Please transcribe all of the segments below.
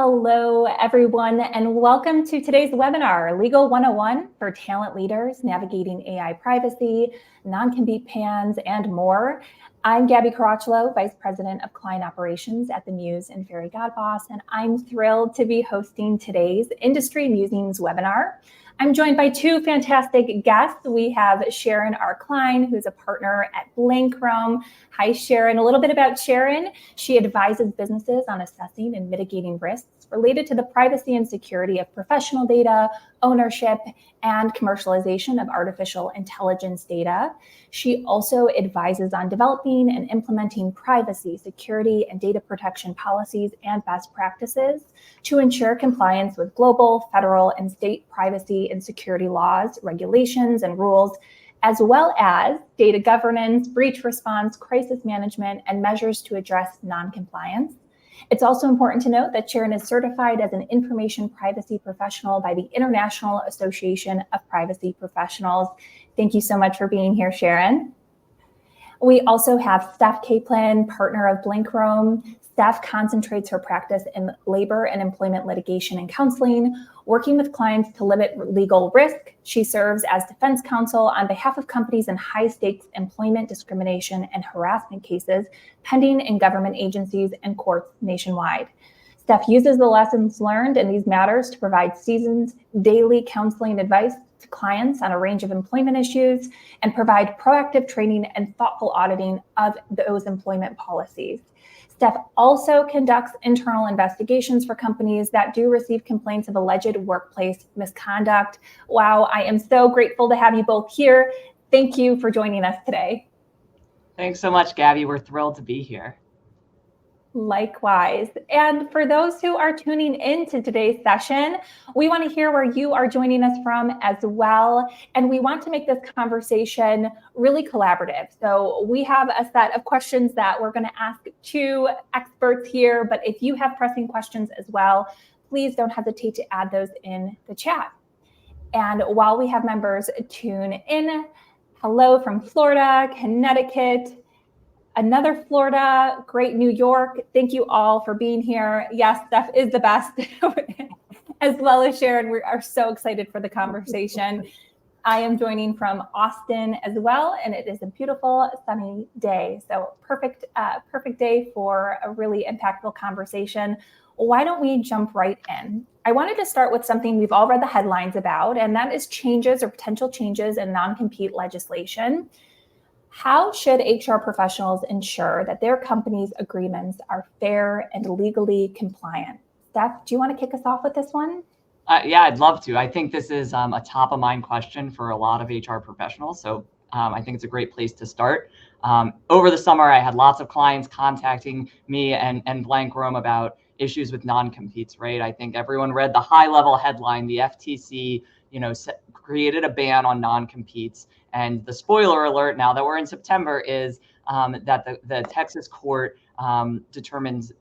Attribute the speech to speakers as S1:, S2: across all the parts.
S1: Hello, everyone, and welcome to today's webinar, Legal 101 for Talent Leaders, Navigating AI Privacy, Non-Compete Bans, and more. I'm Gabi Carachilo, Vice President of Klein Operations at the Muse and Fairygodboss, and I'm thrilled to be hosting today's Industry Musings webinar. I'm joined by two fantastic guests. We have Sharon R. Klein, who's a partner at Blank Rome. Hi, Sharon. A little bit about Sharon. She advises businesses on assessing and mitigating risks related to the privacy and security of professional data, ownership, and commercialization of artificial intelligence data. She also advises on developing and implementing privacy, security, and data protection policies and best practices to ensure compliance with global, federal, and state privacy and security laws, regulations, and rules, as well as data governance, breach response, crisis management, and measures to address non-compliance. It's also important to note that Sharon is certified as an information privacy professional by the International Association of Privacy Professionals. Thank you so much for being here, Sharon. We also have Steph Kaplan, partner of Blank Rome. Steph concentrates her practice in labor and employment litigation and counseling, working with clients to limit legal risk. She serves as defense counsel on behalf of companies in high-stakes employment discrimination and harassment cases pending in government agencies and courts nationwide. Steph uses the lessons learned in these matters to provide seasoned daily counseling advice to clients on a range of employment issues and provide proactive training and thoughtful auditing of those employment policies. Steph also conducts internal investigations for companies that do receive complaints of alleged workplace misconduct. Wow, I am so grateful to have you both here. Thank you for joining us today.
S2: Thanks so much, Gabi. We're thrilled to be here.
S1: Likewise. And for those who are tuning into today's session, we want to hear where you are joining us from as well. And we want to make this conversation really collaborative. So we have a set of questions that we're going to ask two experts here. But if you have pressing questions as well, please don't hesitate to add those in the chat. And while we have members tune in, hello from Florida, Connecticut, another Florida, great New York. Thank you all for being here. Yes, Steph is the best, as well as Sharon. We are so excited for the conversation. I am joining from Austin as well, and it is a beautiful sunny day. So perfect day for a really impactful conversation. Why don't we jump right in? I wanted to start with something we've all read the headlines about, and that is changes or potential changes in non-compete legislation. How should HR professionals ensure that their company's agreements are fair and legally compliant? Steph, do you want to kick us off with this one?
S2: Yeah, I'd love to. I think this is a top of mind question for a lot of HR professionals. So I think it's a great place to start. Over the summer, I had lots of clients contacting me and Blank Rome about issues with non-competes, right? I think everyone read the high level headline, the FTC, created a ban on non-competes. And the spoiler alert, now that we're in September, is that the Texas court determines,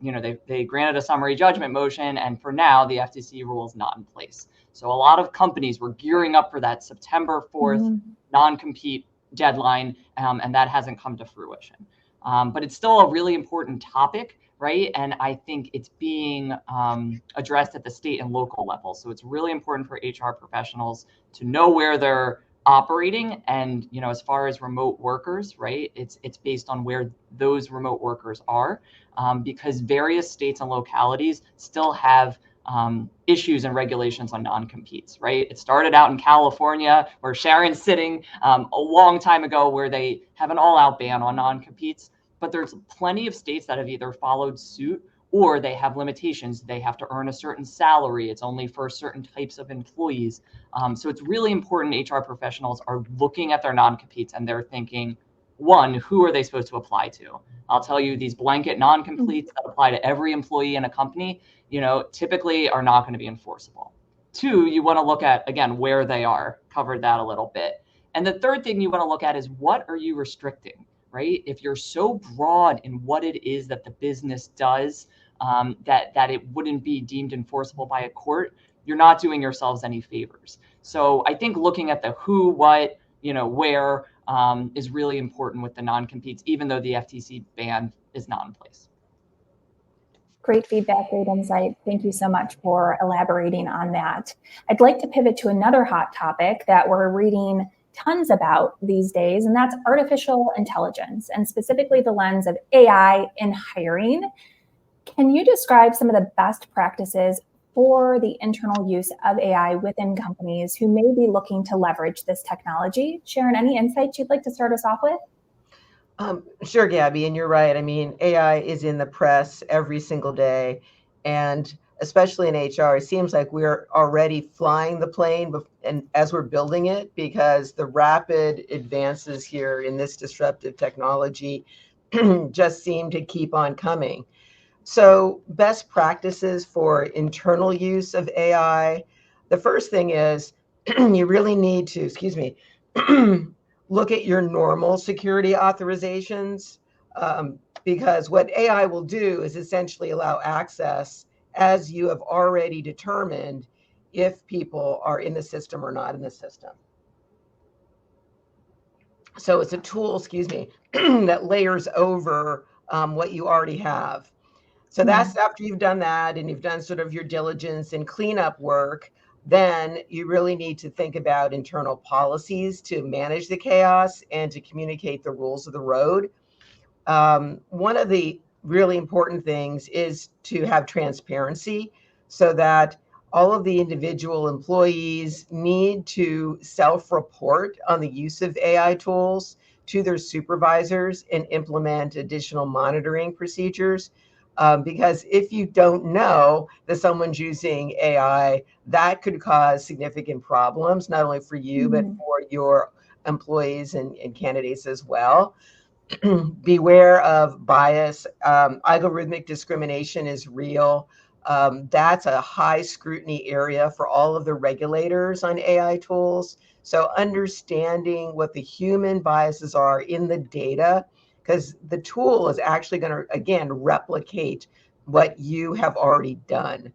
S2: they granted a summary judgment motion, and for now, the FTC rule is not in place. So a lot of companies were gearing up for that September 4th non-compete deadline, and that hasn't come to fruition. But it's still a really important topic, right? And I think it's being addressed at the state and local level. So it's really important for HR professionals to know where they're operating, and as far as remote workers, right, it's based on where those remote workers are, because various states and localities still have issues and regulations on non-competes, right? It started out in California, where Sharon's sitting, a long time ago, where they have an all-out ban on non-competes, but there's plenty of states that have either followed suit or they have limitations. They have to earn a certain salary. It's only for certain types of employees. So it's really important HR professionals are looking at their non-competes and they're thinking, one, who are they supposed to apply to? I'll tell you, these blanket non-competes that apply to every employee in a company, typically are not going to be enforceable. Two, you want to look at, again, where they are. Covered that a little bit. And the third thing you want to look at is, what are you restricting, right? If you're so broad in what it is that the business does, that it wouldn't be deemed enforceable by a court, you're not doing yourselves any favors. So I think looking at the who, what, where is really important with the non-competes, even though the FTC ban is not in place.
S1: Great feedback, great insight. Thank you so much for elaborating on that. I'd like to pivot to another hot topic that we're reading tons about these days, and that's artificial intelligence, and specifically the lens of AI in hiring. Can you describe some of the best practices for the internal use of AI within companies who may be looking to leverage this technology? Sharon, any insights you'd like to start us off with?
S3: Sure, Gabby, and you're right. I mean, AI is in the press every single day, and especially in HR, it seems like we're already flying the plane and as we're building it, because the rapid advances here in this disruptive technology just seem to keep on coming. So, best practices for internal use of AI. The first thing is you really need to, look at your normal security authorizations, because what AI will do is essentially allow access as you have already determined if people are in the system or not in the system. So it's a tool, that layers over what you already have. So that's after you've done that and you've done sort of your diligence and cleanup work, then you really need to think about internal policies to manage the chaos and to communicate the rules of the road. One of the really important things is to have transparency so that all of the individual employees need to self-report on the use of AI tools to their supervisors and implement additional monitoring procedures. Because if you don't know that someone's using AI, that could cause significant problems, not only for you, but for your employees and candidates as well. Beware of bias. Algorithmic discrimination is real. That's a high scrutiny area for all of the regulators on AI tools. So understanding what the human biases are in the data, because the tool is actually going to, again, replicate what you have already done.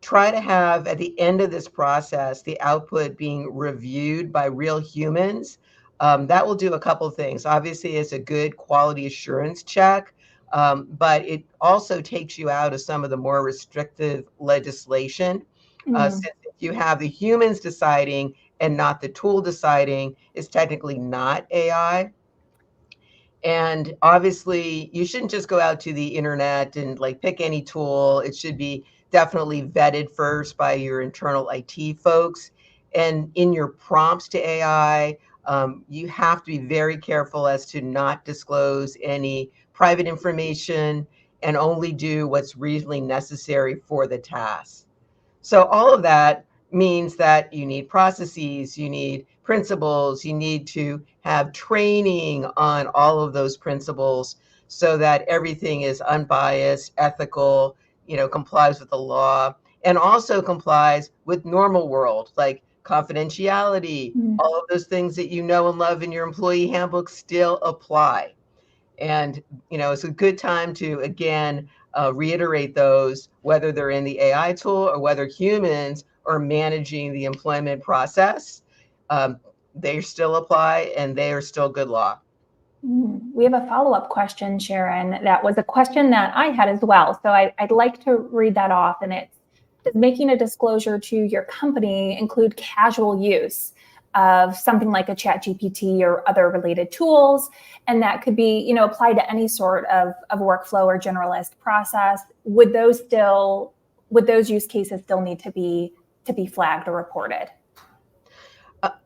S3: Try to have, at the end of this process, the output being reviewed by real humans. That will do a couple of things. Obviously, it's a good quality assurance check, but it also takes you out of some of the more restrictive legislation. Since if you have the humans deciding and not the tool deciding, it's technically not AI. And obviously, you shouldn't just go out to the internet and like pick any tool. It should be definitely vetted first by your internal IT folks. And in your prompts to AI, you have to be very careful as to not disclose any private information and only do what's reasonably necessary for the task. So all of that means that you need processes, you need principles, you need to have training on all of those principles so that everything is unbiased, ethical, complies with the law, and also complies with normal world, like confidentiality. All of those things that you know and love in your employee handbook still apply. And, it's a good time to, again, reiterate those, whether they're in the AI tool or whether humans are managing the employment process. They still apply and they are still good law.
S1: We have a follow-up question, Sharon. That was a question that I had as well. So I'd like to read that off. And it's, does making a disclosure to your company include casual use of something like a ChatGPT or other related tools? And that could be, applied to any sort of workflow or generalist process. Would those use cases still need to be flagged or reported?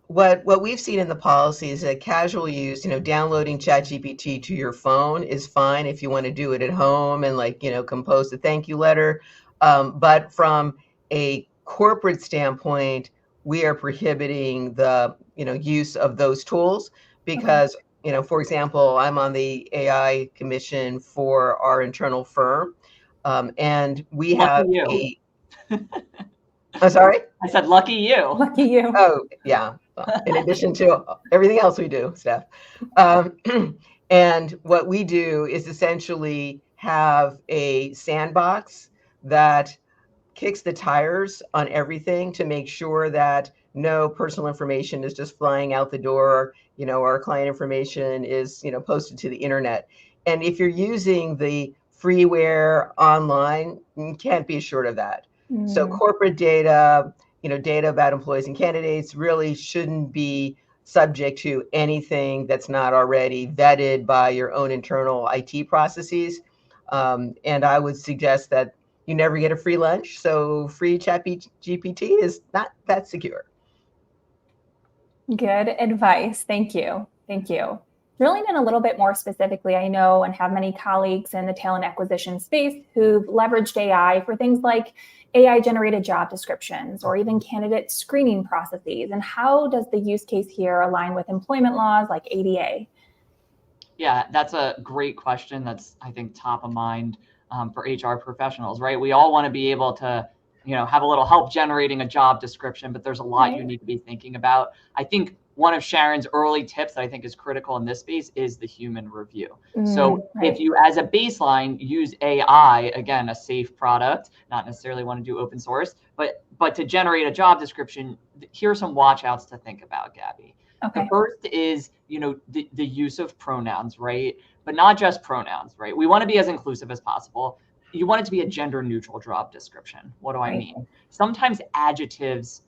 S3: What we've seen in the policy is that casual use, downloading ChatGPT to your phone is fine if you want to do it at home and compose a thank you letter. But from a corporate standpoint, we are prohibiting the use of those tools because, for example, I'm on the AI commission for our internal firm, and we have
S2: Lucky you.
S3: I'm sorry?
S2: I said, lucky you.
S1: Lucky you.
S3: Oh, yeah. In addition to everything else we do, Steph. And what we do is essentially have a sandbox that kicks the tires on everything to make sure that no personal information is just flying out the door. Our client information is, posted to the internet. And if you're using the freeware, online, you can't be assured of that. So
S1: Mm.
S3: corporate data, data about employees and candidates really shouldn't be subject to anything that's not already vetted by your own internal IT processes. And I would suggest that you never get a free lunch. So free GPT is not that secure.
S1: Good advice. Thank you. Thank you. Drilling in a little bit more specifically, I know and have many colleagues in the talent acquisition space who've leveraged AI for things like AI generated job descriptions or even candidate screening processes. And how does the use case here align with employment laws like ADA?
S2: Yeah, that's a great question. That's, I think, top of mind for HR professionals, right? We all want to be able to, have a little help generating a job description, but there's a lot you need to be thinking about. I think one of Sharon's early tips that I think is critical in this space is the human review. So if you, as a baseline, use AI, again, a safe product, not necessarily want to do open source, but to generate a job description, here are some watch outs to think about, Gabi.
S1: Okay.
S2: The first is, the use of pronouns, right? But not just pronouns, right? We want to be as inclusive as possible. You want it to be a gender neutral job description. What do I mean? Sometimes adjectives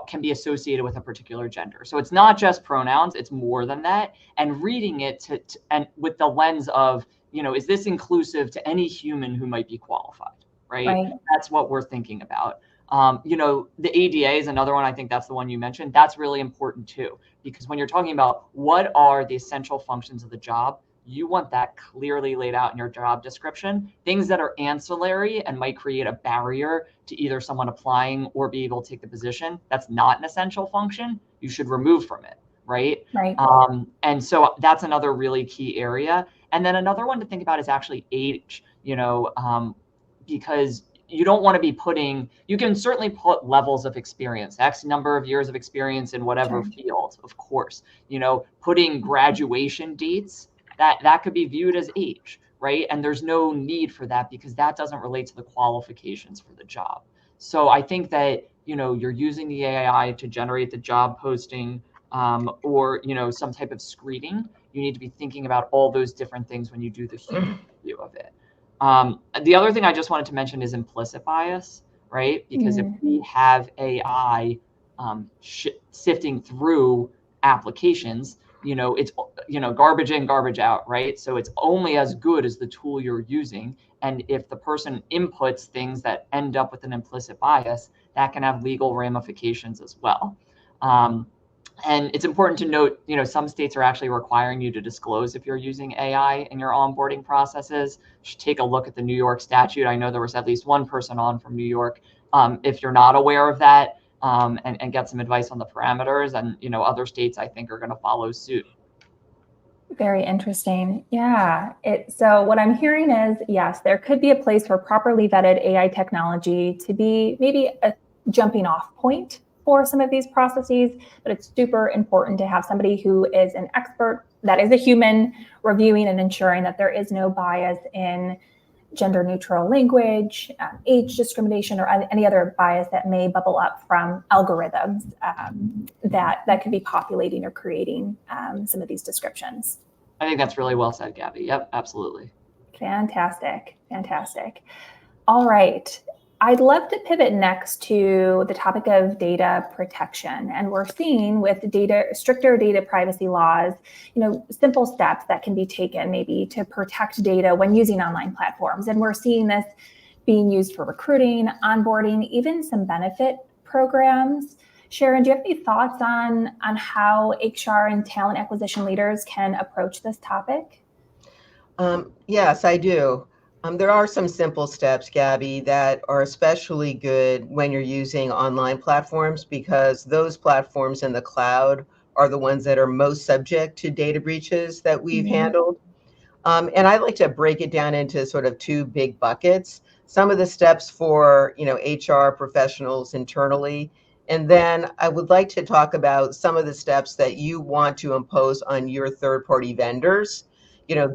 S2: can be associated with a particular gender. So it's not just pronouns, it's more than that. And reading it and with the lens of, is this inclusive to any human who might be qualified, right? That's what we're thinking about. The ADA is another one. I think that's the one you mentioned. That's really important too, because when you're talking about what are the essential functions of the job, you want that clearly laid out in your job description. Things that are ancillary and might create a barrier to either someone applying or be able to take the position, that's not an essential function, you should remove from it, right? And so that's another really key area. And then another one to think about is actually age, because you don't want to be you can certainly put levels of experience, X number of years of experience in whatever field, of course, putting graduation dates, that could be viewed as age, right? And there's no need for that because that doesn't relate to the qualifications for the job. So I think that, you're using the AI to generate the job posting or, some type of screening. You need to be thinking about all those different things when you do the human view of it. The other thing I just wanted to mention is implicit bias, right? Because if we have AI sifting through applications, it's, garbage in, garbage out, right? So it's only as good as the tool you're using. And if the person inputs things that end up with an implicit bias, that can have legal ramifications as well. And it's important to note, some states are actually requiring you to disclose if you're using AI in your onboarding processes. You should take a look at the New York statute. I know there was at least one person on from New York. If you're not aware of that, and get some advice on the parameters, and other states I think are going to follow suit.
S1: Very interesting. Yeah. So what I'm hearing is, yes, there could be a place for properly vetted AI technology to be maybe a jumping off point for some of these processes, but it's super important to have somebody who is an expert, that is a human, reviewing and ensuring that there is no bias in gender neutral language, age discrimination, or any other bias that may bubble up from algorithms that could be populating or creating some of these descriptions.
S2: I think that's really well said, Gabi. Yep, absolutely. Fantastic.
S1: All right. I'd love to pivot next to the topic of data protection. And we're seeing with stricter data privacy laws, simple steps that can be taken maybe to protect data when using online platforms. And we're seeing this being used for recruiting, onboarding, even some benefit programs. Sharon, do you have any thoughts on how HR and talent acquisition leaders can approach this topic?
S3: Yes, I do. There are some simple steps, Gabi, that are especially good when you're using online platforms, because those platforms in the cloud are the ones that are most subject to data breaches that we've handled. And I like to break it down into sort of two big buckets. Some of the steps for, HR professionals internally. And then I would like to talk about some of the steps that you want to impose on your third-party vendors.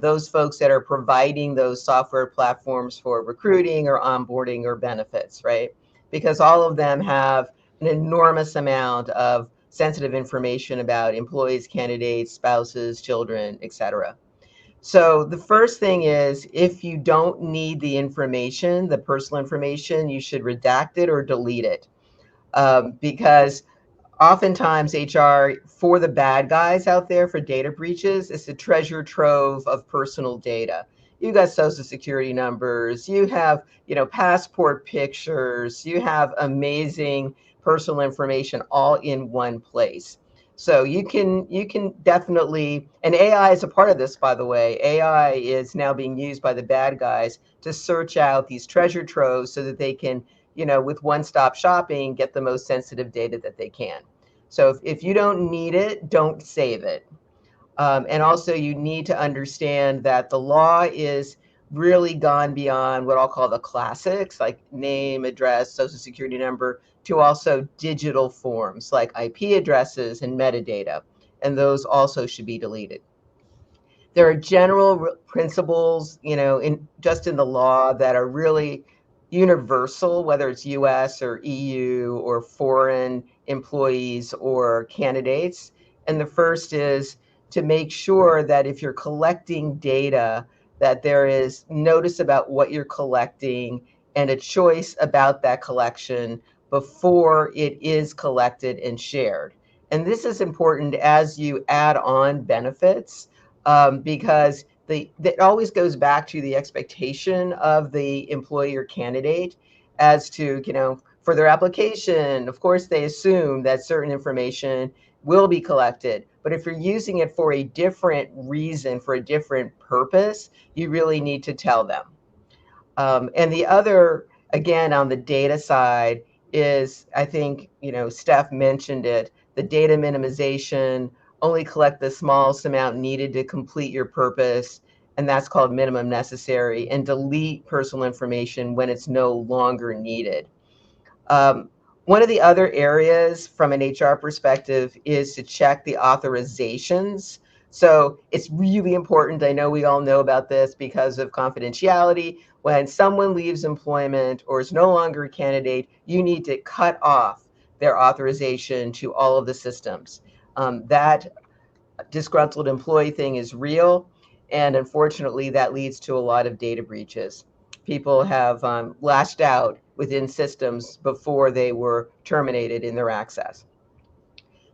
S3: Those folks that are providing those software platforms for recruiting or onboarding or benefits, right? Because all of them have an enormous amount of sensitive information about employees, candidates, spouses, children, et cetera. So the first thing is, if you don't need the information, the personal information, you should redact it or delete it. Because oftentimes HR, for the bad guys out there for data breaches, is a treasure trove of personal data. You got social security numbers, you have, passport pictures, you have amazing personal information all in one place. So you can definitely, and AI is a part of this, by the way. AI is now being used by the bad guys to search out these treasure troves so that they can, with one-stop shopping, get the most sensitive data that they can. So if you don't need it, don't save it. And also, you need to understand that the law is really gone beyond what I'll call the classics, like name, address, social security number, to also digital forms like IP addresses and metadata. And those also should be deleted. There are general principles, in the law that are really universal, whether it's US or EU or foreign employees or candidates. And the first is to make sure that if you're collecting data, that there is notice about what you're collecting and a choice about that collection before it is collected and shared. And this is important as you add on benefits, because that always goes back to the expectation of the employee or candidate as to, for their application. Of course, they assume that certain information will be collected, but if you're using it for a different reason, for a different purpose, you really need to tell them. And the other, again, on the data side is, I think, Steph mentioned it, the data minimization, only collect the smallest amount needed to complete your purpose, and that's called minimum necessary, and delete personal information when it's no longer needed. One of the other areas from an HR perspective is to check the authorizations. So it's really important. I know we all know about this because of confidentiality. When someone leaves employment or is no longer a candidate, you need to cut off their authorization to all of the systems. That disgruntled employee thing is real. And unfortunately, that leads to a lot of data breaches. People have lashed out within systems before they were terminated in their access.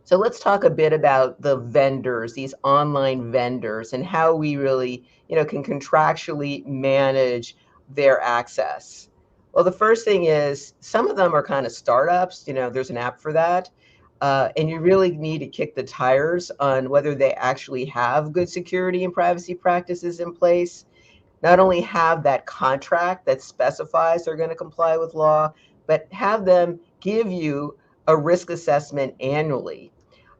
S3: So let's talk a bit about the vendors, these online vendors, and how we really, can contractually manage their access. Well, the first thing is some of them are kind of startups. There's an app for that. And you really need to kick the tires on whether they actually have good security and privacy practices in place. Not only have that contract that specifies they're going to comply with law, but have them give you a risk assessment annually.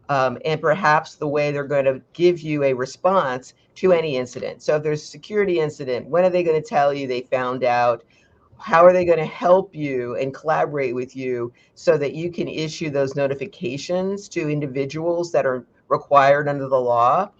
S3: And perhaps the way they're going to give you a response to any incident. So if there's a security incident, when are they going to tell you they found out? How are they going to help you and collaborate with you so that you can issue those notifications to individuals that are required under the law?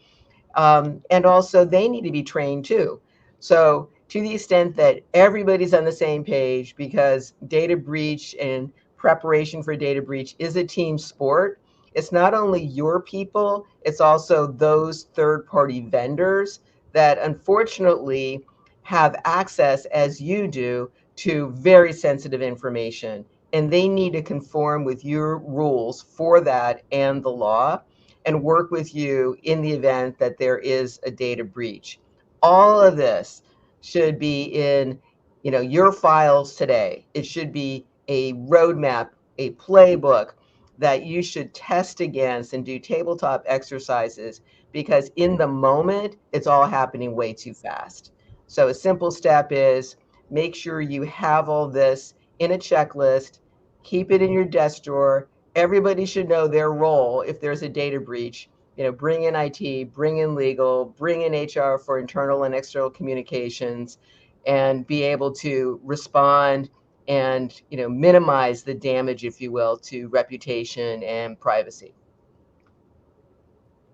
S3: And also, they need to be trained too. So to the extent that everybody's on the same page, because data breach and preparation for data breach is a team sport, it's not only your people, it's also those third-party vendors that unfortunately have access, as you do, to very sensitive information. And they need to conform with your rules for that and the law, and work with you in the event that there is a data breach. All of this should be in, your files today. It should be a roadmap, a playbook that you should test against and do tabletop exercises, because in the moment, it's all happening way too fast. So a simple step is make sure you have all this in a checklist, keep it in your desk drawer. Everybody should know their role if there's a data breach. Bring in IT, bring in legal, bring in HR for internal and external communications, and be able to respond and minimize the damage, if you will, to reputation and privacy.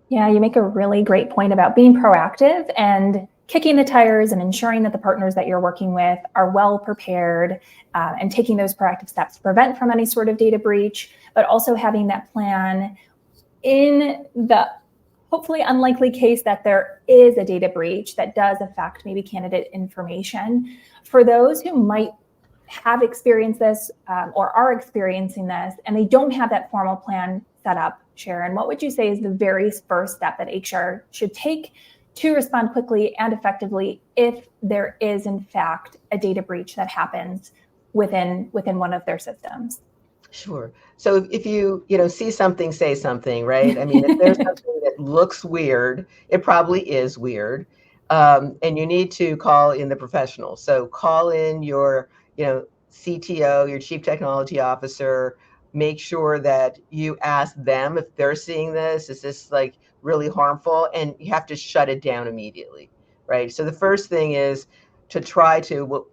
S1: Yeah, you make a really great point about being proactive and kicking the tires and ensuring that the partners that you're working with are well prepared, and taking those proactive steps to prevent from any sort of data breach, but also having that plan in the hopefully unlikely case that there is a data breach that does affect maybe candidate information. For those who might have experienced this or are experiencing this and they don't have that formal plan set up, Sharon, what would you say is the very first step that HR should take to respond quickly and effectively if there is in fact a data breach that happens within one of their systems?
S3: Sure. So if you see something, say something, right? I mean, if there's something that looks weird, it probably is weird. And you need to call in the professional. So call in your, CTO, your chief technology officer, make sure that you ask them if they're seeing this. Is this like really harmful? And you have to shut it down immediately, right? So the first thing is to try to,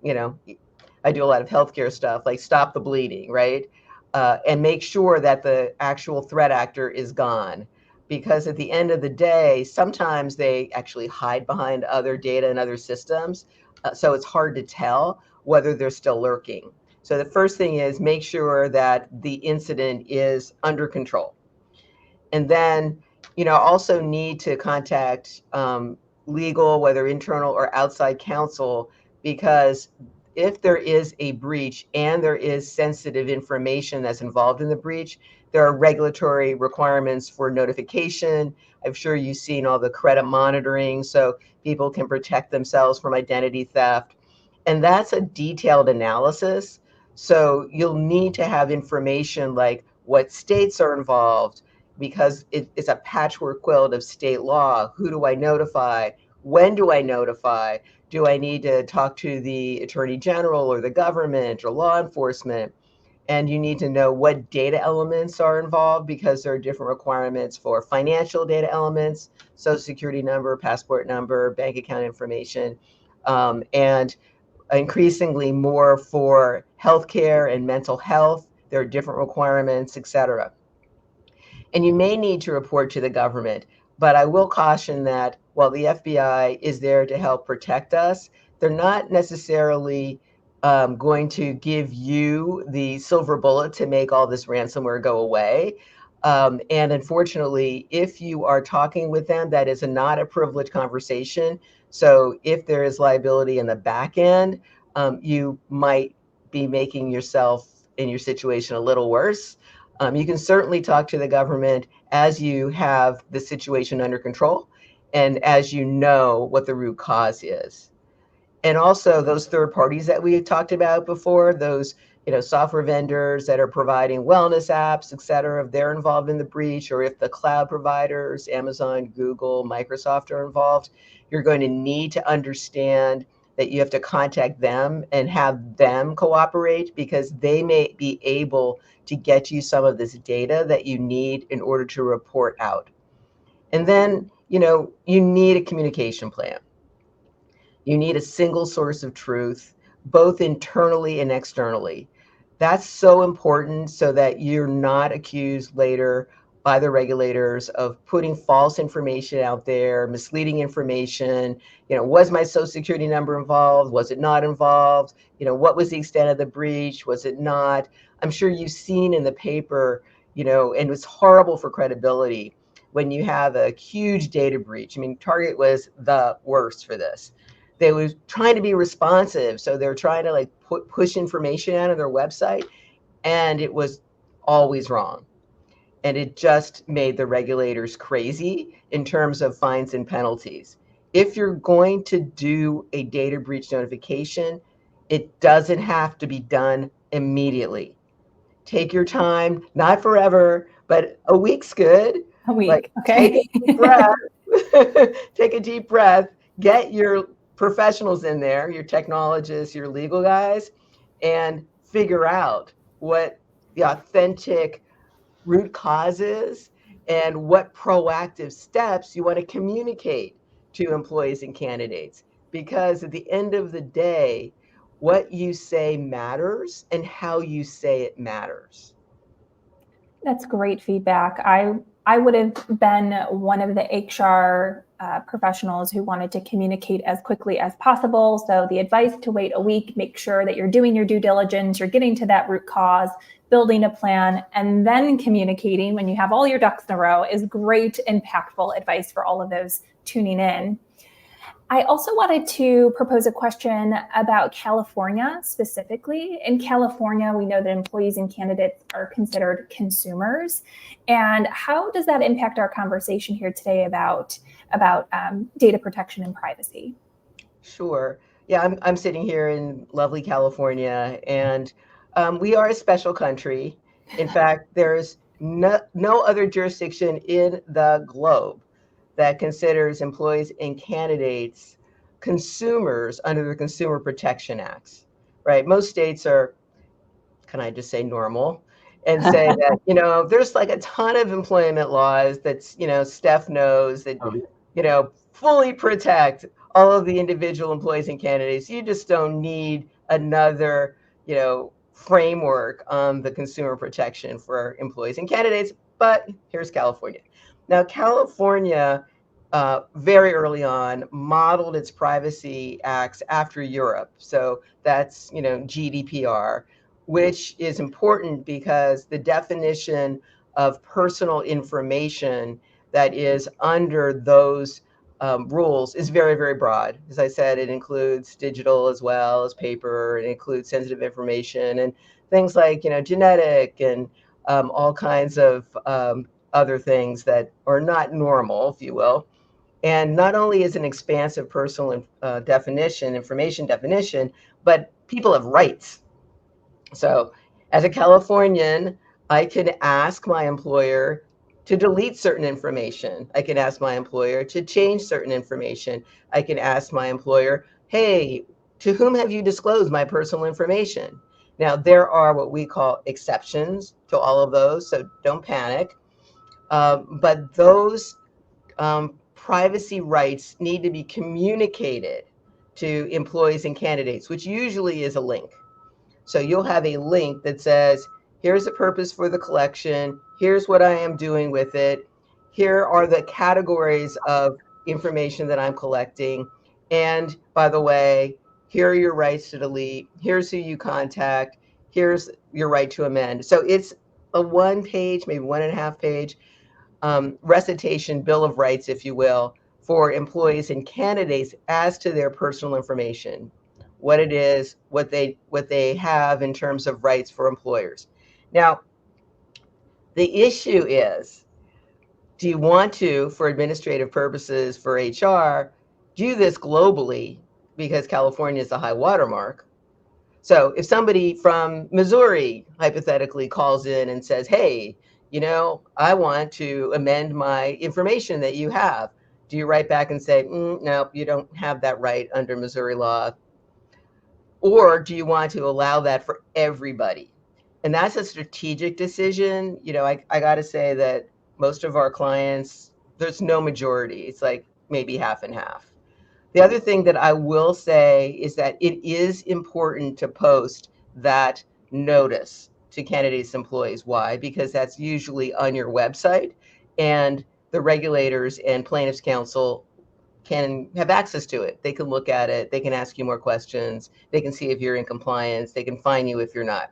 S3: I do a lot of healthcare stuff, like stop the bleeding, right? And make sure that the actual threat actor is gone. Because at the end of the day, sometimes they actually hide behind other data and other systems. So it's hard to tell whether they're still lurking. So the first thing is make sure that the incident is under control. And then, also need to contact legal, whether internal or outside counsel, because if there is a breach and there is sensitive information that's involved in the breach, there are regulatory requirements for notification. I'm sure you've seen all the credit monitoring so people can protect themselves from identity theft. And that's a detailed analysis. So you'll need to have information like what states are involved, because it's a patchwork quilt of state law. Who do I notify? When do I notify? Do I need to talk to the attorney general or the government or law enforcement? And you need to know what data elements are involved, because there are different requirements for financial data elements, social security number, passport number, bank account information, and increasingly more for healthcare and mental health. There are different requirements, et cetera. And you may need to report to the government. But I will caution that while the FBI is there to help protect us, they're not necessarily going to give you the silver bullet to make all this ransomware go away. And unfortunately, if you are talking with them, that is not a privileged conversation. So if there is liability in the back end, you might be making yourself in your situation a little worse. You can certainly talk to the government as you have the situation under control and as you know what the root cause is. And also those third parties that we talked about before, those software vendors that are providing wellness apps, et cetera, if they're involved in the breach, or if the cloud providers, Amazon, Google, Microsoft are involved, you're going to need to understand that you have to contact them and have them cooperate, because they may be able to get you some of this data that you need in order to report out. And then, you need a communication plan. You need a single source of truth, both internally and externally. That's so important so that you're not accused later by the regulators of putting false information out there, misleading information. Was my social security number involved? Was it not involved? What was the extent of the breach? Was it not? I'm sure you've seen in the paper, and it's horrible for credibility when you have a huge data breach. I mean, Target was the worst for this. They were trying to be responsive. So they're trying to push information out of their website, and it was always wrong. And it just made the regulators crazy in terms of fines and penalties. If you're going to do a data breach notification, it doesn't have to be done immediately. Take your time, not forever, but a week's good.
S1: A week, okay.
S3: Take a deep breath. Take a deep breath. Get your professionals in there, your technologists, your legal guys, and figure out what the authentic root cause is and what proactive steps you want to communicate to employees and candidates. Because at the end of the day, what you say matters and how you say it matters.
S1: That's great feedback. I I would have been one of the HR professionals who wanted to communicate as quickly as possible. So the advice to wait a week, make sure that you're doing your due diligence, you're getting to that root cause, building a plan, and then communicating when you have all your ducks in a row is great, impactful advice for all of those tuning in. I also wanted to propose a question about California specifically. In California, we know that employees and candidates are considered consumers. And how does that impact our conversation here today about data protection and privacy?
S3: Sure. Yeah, I'm sitting here in lovely California, and we are a special country. In fact, there's no other jurisdiction in the globe that considers employees and candidates consumers under the Consumer Protection Acts, right? Most states are, can I just say, normal, and say that, there's like a ton of employment laws that's, Steph knows that, fully protect all of the individual employees and candidates. You just don't need another, framework on the consumer protection for employees and candidates. But here's California. Now, California, very early on, modeled its privacy acts after Europe. So that's, GDPR, which is important because the definition of personal information that is under those rules is very, very broad. As I said, it includes digital as well as paper. It includes sensitive information and things like, genetic and all kinds of other things that are not normal, if you will. And not only is an expansive personal information definition, but people have rights. So as a Californian, I can ask my employer to delete certain information. I can ask my employer to change certain information. I can ask my employer, hey, to whom have you disclosed my personal information? Now, there are what we call exceptions to all of those, so don't panic. But those privacy rights need to be communicated to employees and candidates, which usually is a link. So you'll have a link that says, here's the purpose for the collection. Here's what I am doing with it. Here are the categories of information that I'm collecting. And by the way, here are your rights to delete. Here's who you contact. Here's your right to amend. So it's a 1 page, maybe 1.5 page recitation, bill of rights, if you will, for employees and candidates as to their personal information, what it is, what they have in terms of rights for employers. Now, the issue is, do you want to, for administrative purposes for HR, do this globally because California is the high watermark? So if somebody from Missouri hypothetically calls in and says, hey, I want to amend my information that you have, do you write back and say, no, you don't have that right under Missouri law? Or do you want to allow that for everybody? And that's a strategic decision. I got to say that most of our clients, there's no majority. It's like maybe half and half. The other thing that I will say is that it is important to post that notice to candidates, employees. Why? Because that's usually on your website, and the regulators and plaintiffs' counsel can have access to it. They can look at it. They can ask you more questions. They can see if you're in compliance. They can fine you if you're not.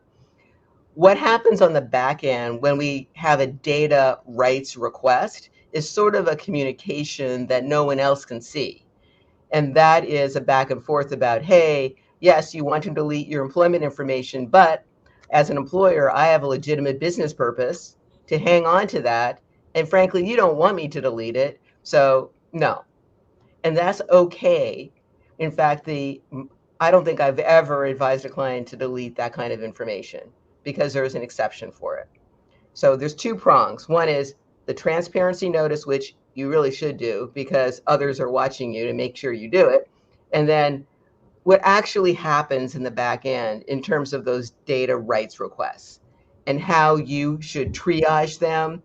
S3: What happens on the back end when we have a data rights request is sort of a communication that no one else can see. And that is a back and forth about, hey, yes, you want to delete your employment information, but as an employer, I have a legitimate business purpose to hang on to that. And frankly, you don't want me to delete it. So no. And that's okay. In fact, I don't think I've ever advised a client to delete that kind of information because there's an exception for it. So there's 2 prongs. One is the transparency notice, which you really should do because others are watching you to make sure you do it. And then what actually happens in the back end in terms of those data rights requests and how you should triage them.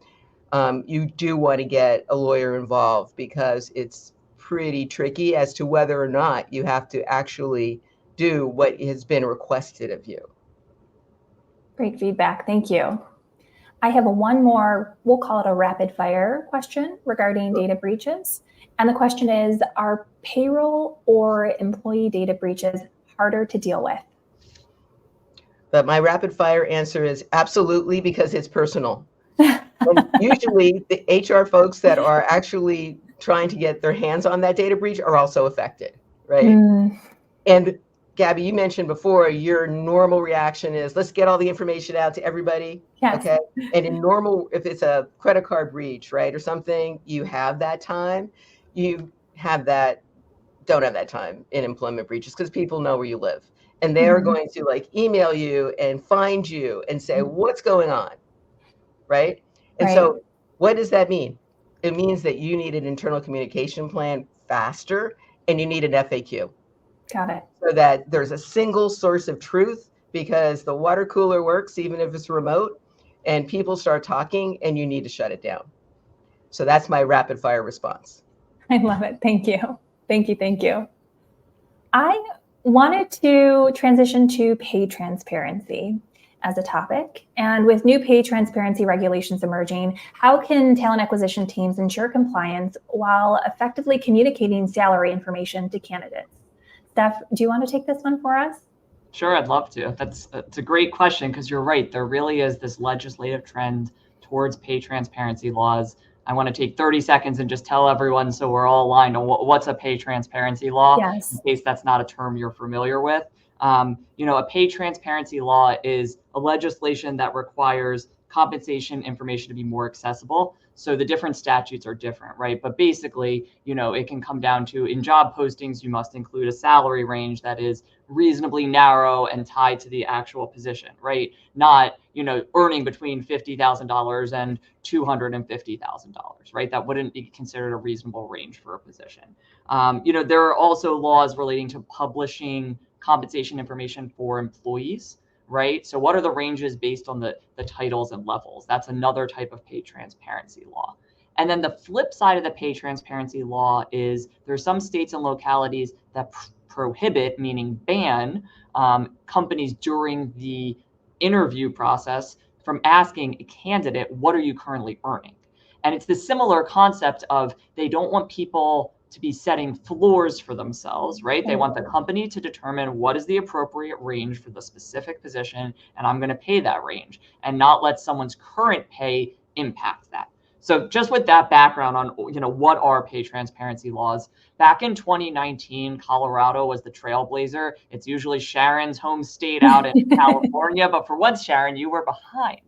S3: You do want to get a lawyer involved because it's pretty tricky as to whether or not you have to actually do what has been requested of you.
S1: Great feedback. Thank you. I have one more, we'll call it a rapid fire question regarding data breaches. And the question is, are payroll or employee data breaches harder to deal with?
S3: But my rapid fire answer is absolutely, because it's personal. And usually the HR folks that are actually trying to get their hands on that data breach are also affected, right? And Gabby, you mentioned before, your normal reaction is, let's get all the information out to everybody.
S1: Yes.
S3: Okay. And in normal, if it's a credit card breach, right, or something, you have that time. You have that, don't have that time in employment breaches, because people know where you live. And they're going to like email you and find you and say, what's going on? Right. And so what does that mean? It means that you need an internal communication plan faster, and you need an FAQ.
S1: Got it.
S3: So that there's a single source of truth, because the water cooler works even if it's remote, and people start talking and you need to shut it down. So that's my rapid fire response.
S1: I love it. Thank you. Thank you. Thank you. I wanted to transition to pay transparency as a topic. And with new pay transparency regulations emerging, how can talent acquisition teams ensure compliance while effectively communicating salary information to candidates? Steph, do you want to take this one for us?
S2: Sure, I'd love to. That's a great question, because you're right. There really is this legislative trend towards pay transparency laws. I want to take 30 seconds and just tell everyone, so we're all aligned on what's a pay transparency law,
S1: Yes.
S2: in case that's not a term you're familiar with. A pay transparency law is a legislation that requires compensation information to be more accessible. So the different statutes are different, right? But basically, it can come down to, in job postings, you must include a salary range that is reasonably narrow and tied to the actual position, right? Not, earning between $50,000 and $250,000, right? That wouldn't be considered a reasonable range for a position. There are also laws relating to publishing compensation information for employees, right? So what are the ranges based on the titles and levels? That's another type of pay transparency law. And then the flip side of the pay transparency law is there are some states and localities that prohibit, meaning ban, companies during the interview process from asking a candidate, what are you currently earning? And it's the similar concept of, they don't want people to be setting floors for themselves, right? They want the company to determine what is the appropriate range for the specific position, and I'm going to pay that range, and not let someone's current pay impact that. So just with that background on, what are pay transparency laws, back in 2019, Colorado was the trailblazer. It's usually Sharon's home state out in California, but for once, Sharon, you were behind.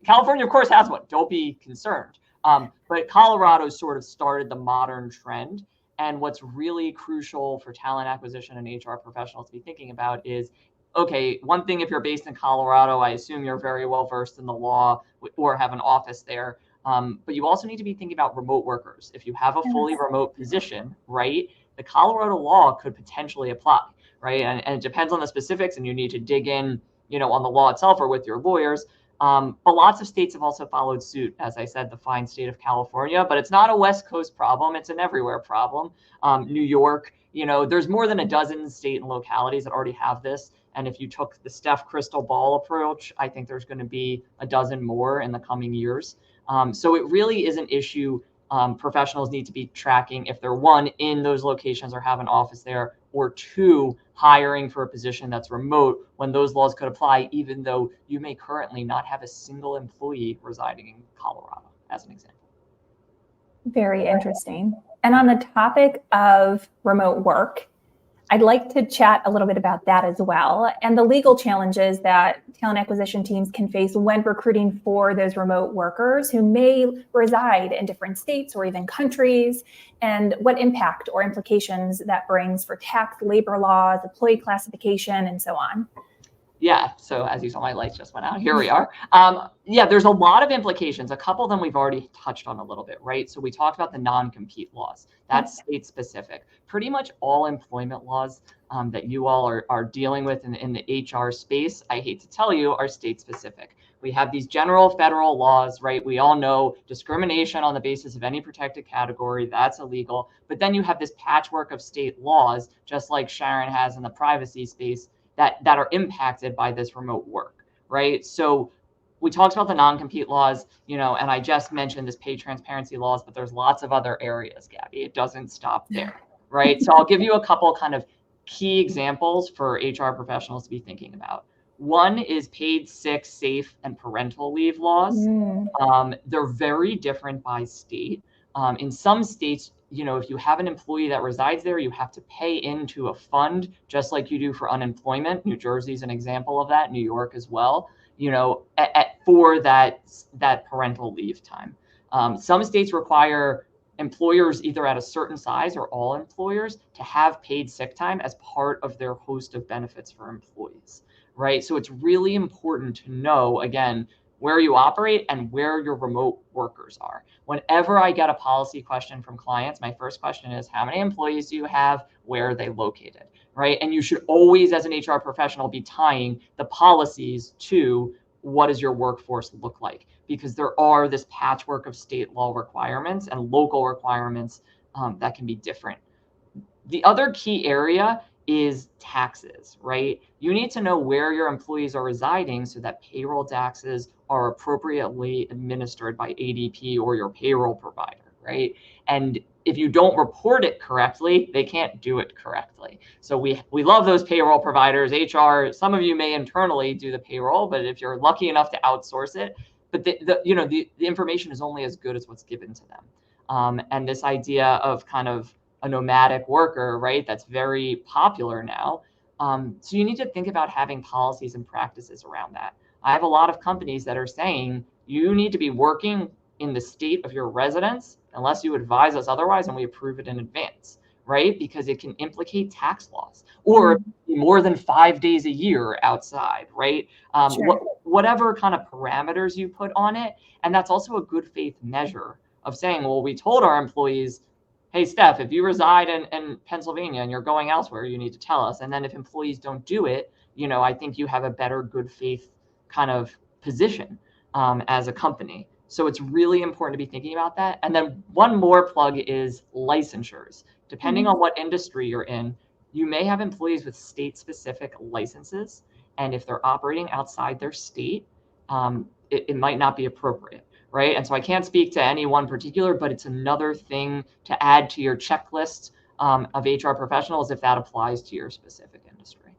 S2: California, of course, has one. Don't be concerned. But Colorado sort of started the modern trend. And what's really crucial for talent acquisition and HR professionals to be thinking about is, okay, one thing, if you're based in Colorado, I assume you're very well versed in the law or have an office there. But you also need to be thinking about remote workers. If you have a fully remote position, right, the Colorado law could potentially apply, right? And it depends on the specifics, and you need to dig in, on the law itself or with your lawyers. But lots of states have also followed suit, as I said, the fine state of California, but it's not a West Coast problem. It's an everywhere problem. New York, there's more than a dozen state and localities that already have this. And if you took the Steph crystal ball approach, I think there's going to be a dozen more in the coming years. So it really is an issue professionals need to be tracking if they're, one, in those locations or have an office there, or two, hiring for a position that's remote, when those laws could apply, even though you may currently not have a single employee residing in Colorado, as an example.
S1: Very interesting. And on the topic of remote work, I'd like to chat a little bit about that as well, and the legal challenges that talent acquisition teams can face when recruiting for those remote workers who may reside in different states or even countries, and what impact or implications that brings for tax, labor laws, employee classification, and so on.
S2: Yeah, so as you saw, my lights just went out. Here we are. Yeah, there's a lot of implications. A couple of them we've already touched on a little bit, right? So we talked about the non-compete laws. That's state specific. Pretty much all employment laws that you all are dealing with in the HR space, I hate to tell you, are state specific. We have these general federal laws, right? We all know discrimination on the basis of any protected category, that's illegal. But then you have this patchwork of state laws, just like Sharon has in the privacy space, that are impacted by this remote work, right? So we talked about the non-compete laws, you know, and I just mentioned this pay transparency laws, but there's lots of other areas, Gabby. It doesn't stop there, right? So I'll give you a couple kind of key examples for HR professionals to be thinking about. One is paid sick, safe, and parental leave laws. They're very different by state. In some states, you know, if you have an employee that resides there, you have to pay into a fund, just like you do for unemployment. New Jersey is an example of that, New York as well, you know, for that parental leave time. Some states require employers either at a certain size or all employers to have paid sick time as part of their host of benefits for employees, right? So it's really important to know, again, where you operate and where your remote workers are. Whenever I get a policy question from clients, my first question is, how many employees do you have? Where are they located, right? And you should always, as an HR professional, be tying the policies to what does your workforce look like? Because there are this patchwork of state law requirements and local requirements that can be different. The other key area is taxes, right? You need to know where your employees are residing so that payroll taxes are appropriately administered by ADP or your payroll provider, right? And if you don't report it correctly, they can't do it correctly. So we love those payroll providers, HR. Some of you may internally do the payroll, but if you're lucky enough to outsource it, but the information is only as good as what's given to them. And this idea of kind of a nomadic worker, right? That's very popular now. So you need to think about having policies and practices around that. I have a lot of companies that are saying you need to be working in the state of your residence unless you advise us otherwise and we approve it in advance, right? Because it can implicate tax laws or more than 5 days a year outside, right? Whatever kind of parameters you put on it. And that's also a good faith measure of saying, well, we told our employees, hey, Steph, if you reside in Pennsylvania and you're going elsewhere, you need to tell us. And then if employees don't do it, you know, I think you have a better good faith kind of position as a company. So it's really important to be thinking about that. And then one more plug is licensures. Depending on what industry you're in, you may have employees with state-specific licenses. And if they're operating outside their state, it might not be appropriate. Right. And so I can't speak to any one particular, but it's another thing to add to your checklist of HR professionals if that applies to your specific industry.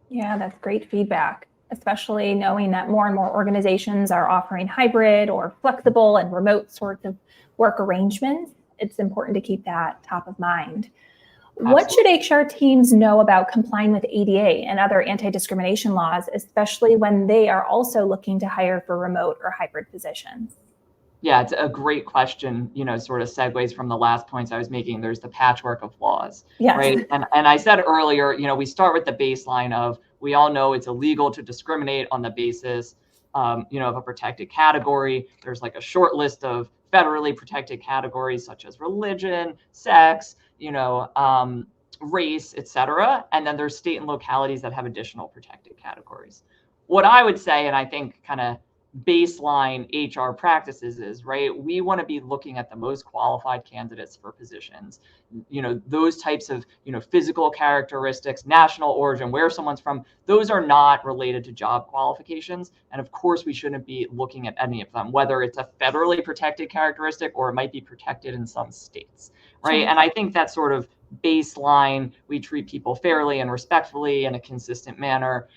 S1: Yeah, that's great feedback, especially knowing that more and more organizations are offering hybrid or flexible and remote sorts of work arrangements. It's important to keep that top of mind. Absolutely. What should HR teams know about complying with ADA and other anti-discrimination laws, especially when they are also looking to hire for remote or hybrid positions?
S2: Yeah, it's a great question, you know, sort of segues from the last points I was making. There's the patchwork of laws, yes. Right? And I said earlier, you know, we start with the baseline of, we all know it's illegal to discriminate on the basis, you know, of a protected category. There's like a short list of federally protected categories such as religion, sex, you know, race, etc. And then there's state and localities that have additional protected categories. What I would say, and I think kind of baseline HR practices is, right, we want to be looking at the most qualified candidates for positions, you know, those types of, you know, physical characteristics, national origin, where someone's from, those are not related to job qualifications. And of course, we shouldn't be looking at any of them, whether it's a federally protected characteristic or it might be protected in some states, right? Sure. And I think that's sort of baseline. We treat people fairly and respectfully in a consistent manner.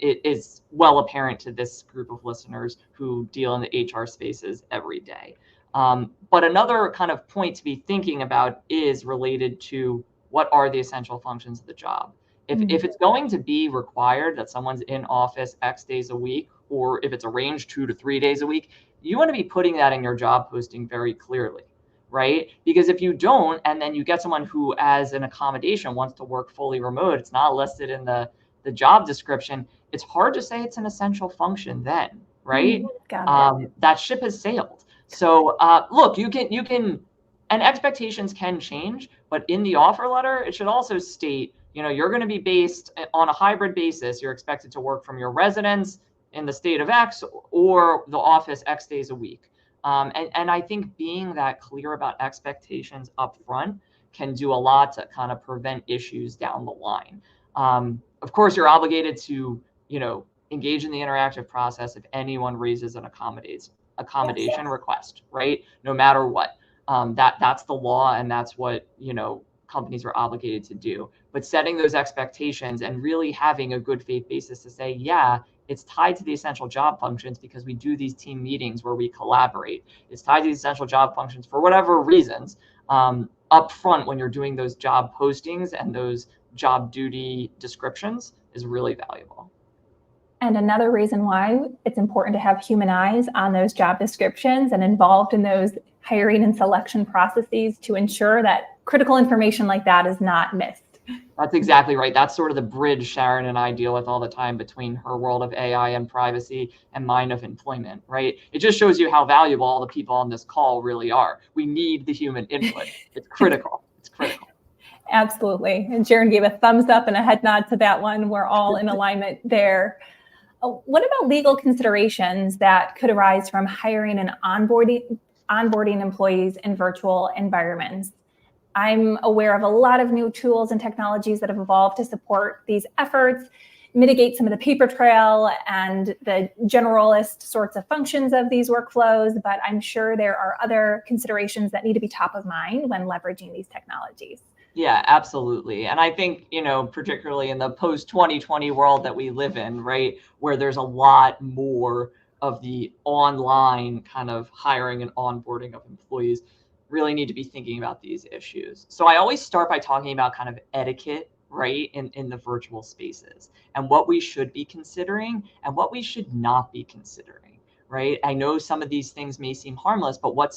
S2: It is well apparent to this group of listeners who deal in the HR spaces every day. But another kind of point to be thinking about is related to what are the essential functions of the job. If it's going to be required that someone's in office X days a week, or if it's arranged 2 to 3 days a week, you want to be putting that in your job posting very clearly. Right? Because if you don't, and then you get someone who, as an accommodation, wants to work fully remote, it's not listed in the job description, it's hard to say it's an essential function then, right? That ship has sailed. So look, you can, and expectations can change, but in the offer letter, it should also state, you know, you're going to be based on a hybrid basis. You're expected to work from your residence in the state of X or the office X days a week. And I think being that clear about expectations up front can do a lot to kind of prevent issues down the line. Of course, you're obligated to, you know, engage in the interactive process if anyone raises an accommodation request, right? No matter what. That's the law, and that's what, companies are obligated to do. But setting those expectations and really having a good faith basis to say, yeah, it's tied to the essential job functions because we do these team meetings where we collaborate. It's tied to the essential job functions for whatever reasons. Up front, when you're doing those job postings and those job duty descriptions, is really valuable.
S1: And another reason why it's important to have human eyes on those job descriptions and involved in those hiring and selection processes to ensure that critical information like that is not missed.
S2: That's exactly right. That's sort of the bridge Sharon and I deal with all the time between her world of AI and privacy and mine of employment, right? It just shows you how valuable all the people on this call really are. We need the human input. It's critical. It's critical.
S1: Absolutely. And Sharon gave a thumbs up and a head nod to that one. We're all in alignment there. What about legal considerations that could arise from hiring and onboarding employees in virtual environments? I'm aware of a lot of new tools and technologies that have evolved to support these efforts, mitigate some of the paper trail and the generalist sorts of functions of these workflows, but I'm sure there are other considerations that need to be top of mind when leveraging these technologies.
S2: Yeah, absolutely. And I think, particularly in the post-2020 world that we live in, right, where there's a lot more of the online kind of hiring and onboarding of employees, really need to be thinking about these issues. So I always start by talking about kind of etiquette, right, in the virtual spaces and what we should be considering and what we should not be considering, right? I know some of these things may seem harmless, but what